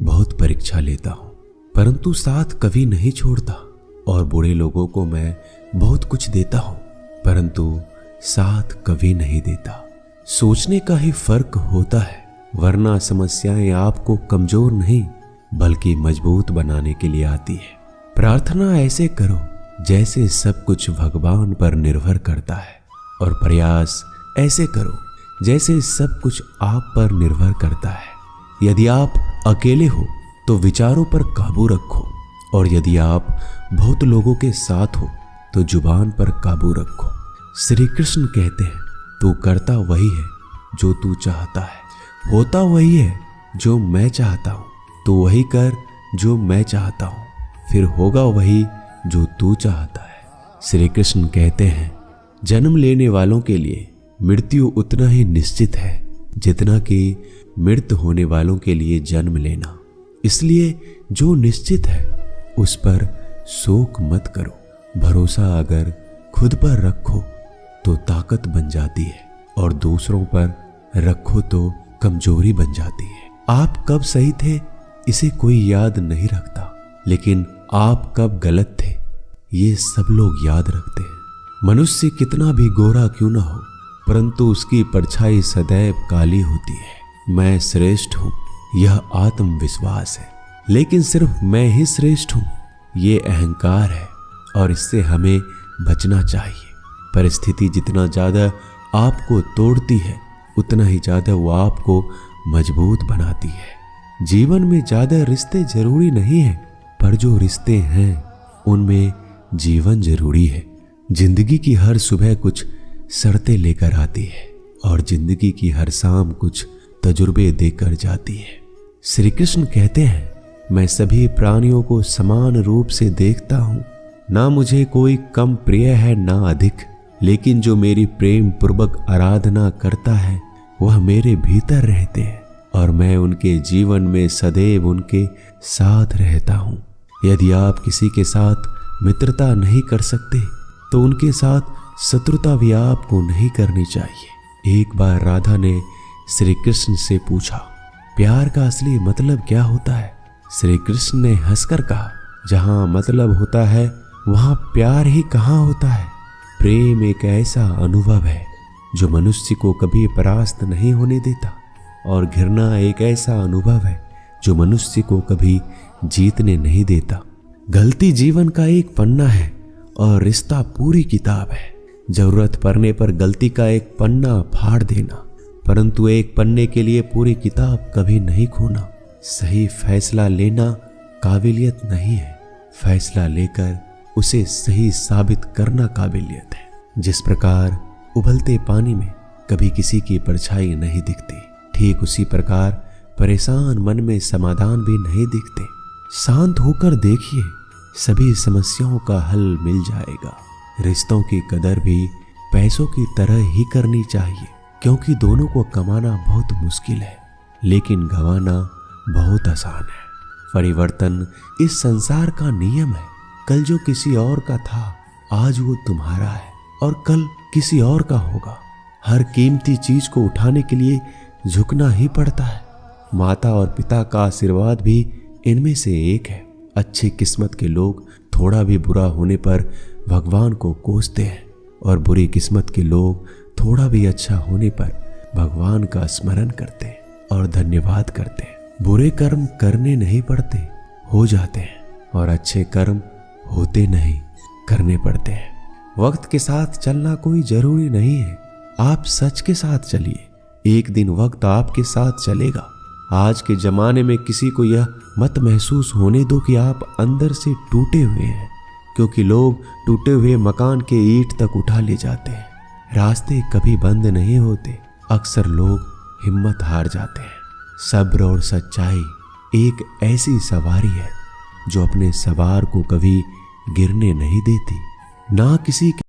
बहुत परीक्षा लेता हूँ, परंतु साथ कभी नहीं छोड़ता। और बुरे लोगों को मैं बहुत कुछ देता हूँ, परंतु साथ कभी नहीं देता। सोचने का ही फर्क होता है, वरना समस्याएं आपको कमजोर नहीं बल्कि मजबूत बनाने के लिए आती है। प्रार्थना ऐसे करो जैसे सब कुछ भगवान पर निर्भर करता है, और प्रयास ऐसे करो जैसे सब कुछ आप पर निर्भर करता है। यदि आप अकेले हो तो विचारों पर काबू रखो, और यदि आप बहुत लोगों के साथ हो तो जुबान पर काबू रखो। श्री कृष्ण कहते हैं, तू करता वही है जो तू चाहता है, होता वही है जो मैं चाहता हूँ। तू वही कर जो मैं चाहता हूँ, फिर होगा वही जो तू चाहता है। श्री कृष्ण कहते हैं, जन्म लेने वालों के लिए मृत्यु उतना ही निश्चित है जितना कि मृत होने वालों के लिए जन्म लेना। इसलिए जो निश्चित है उस पर शोक मत करो। भरोसा अगर खुद पर रखो तो ताकत बन जाती है, और दूसरों पर रखो तो कमजोरी बन जाती है। आप कब सही थे इसे कोई याद नहीं रखता, लेकिन आप कब गलत थे ये सब लोग याद रखते हैं। मनुष्य कितना भी गोरा क्यों ना हो, परंतु उसकी परछाई सदैव काली होती है। मैं श्रेष्ठ हूँ यह आत्मविश्वास है, लेकिन सिर्फ मैं ही श्रेष्ठ हूँ ये अहंकार है, और इससे हमें बचना चाहिए। परिस्थिति जितना ज्यादा आपको तोड़ती है उतना ही ज्यादा वो आपको मजबूत बनाती है। जीवन में ज्यादा रिश्ते जरूरी नहीं है, पर जो रिश्ते हैं उनमें जीवन जरूरी है। जिंदगी की हर सुबह कुछ शर्तें लेकर आती है, और जिंदगी की हर शाम कुछ तजुर्बे देकर जाती है। श्री कृष्ण कहते हैं, मैं सभी प्राणियों को समान रूप से देखता हूँ, ना मुझे कोई कम प्रिय है ना अधिक, लेकिन जो मेरी प्रेम पूर्वक आराधना करता है वह मेरे भीतर रहते हैं, और मैं उनके जीवन में सदैव उनके साथ रहता हूँ। यदि आप किसी के साथ मित्रता नहीं कर सकते तो उनके साथ शत्रुता भी आपको नहीं करनी चाहिए। एक बार राधा ने श्री कृष्ण से पूछा, प्यार का असली मतलब क्या होता है? श्री कृष्ण ने हंसकर कहा, जहां मतलब होता है वहां प्यार ही कहाँ होता है। प्रेम एक ऐसा अनुभव है जो मनुष्य को कभी परास्त नहीं होने देता, और घृणा एक ऐसा अनुभव है जो मनुष्य को कभी जीतने नहीं देता। गलती जीवन का एक पन्ना है और रिश्ता पूरी किताब है। जरूरत पड़ने पर गलती का एक पन्ना फाड़ देना, परंतु एक पन्ने के लिए पूरी किताब कभी नहीं खोना। सही फैसला लेना काबिलियत नहीं है, फैसला लेकर उसे सही साबित करना काबिलियत है। जिस प्रकार उबलते पानी में कभी किसी की परछाई नहीं दिखती, ठीक उसी प्रकार परेशान मन में समाधान भी नहीं दिखते। शांत होकर देखिए, सभी समस्याओं का हल मिल जाएगा। रिश्तों की कदर भी पैसों की तरह ही करनी चाहिए, क्योंकि दोनों को कमाना बहुत मुश्किल है, लेकिन गंवाना बहुत आसान है। परिवर्तन इस संसार का नियम है। कल जो किसी और का था आज वो तुम्हारा है, और कल किसी और का होगा। हर कीमती चीज को उठाने के लिए झुकना ही पड़ता है। माता और पिता का आशीर्वाद भी इनमें से एक है। अच्छी किस्मत के लोग थोड़ा भी बुरा होने पर भगवान को कोसते हैं, और बुरी किस्मत के लोग थोड़ा भी अच्छा होने पर भगवान का स्मरण करते हैं और धन्यवाद करते हैं। बुरे कर्म करने नहीं पड़ते, हो जाते हैं, और अच्छे कर्म होते नहीं, करने पड़ते हैं। वक्त के साथ चलना कोई जरूरी नहीं है। आप सच के साथ चलिए, एक दिन वक्त आपके साथ चलेगा। आज के जमाने में किसी को यह मत महसूस होने दो कि आप अंदर से टूटे हुए हैं, क्योंकि लोग टूटे हुए मकान के ईंट तक उठा ले जाते हैं। रास्ते कभी बंद नहीं होते, अक्सर लोग हिम्मत हार जाते हैं। सब्र और सच्चाई एक ऐसी सवारी है जो अपने सवार को कभी गिरने नहीं देती, ना किसी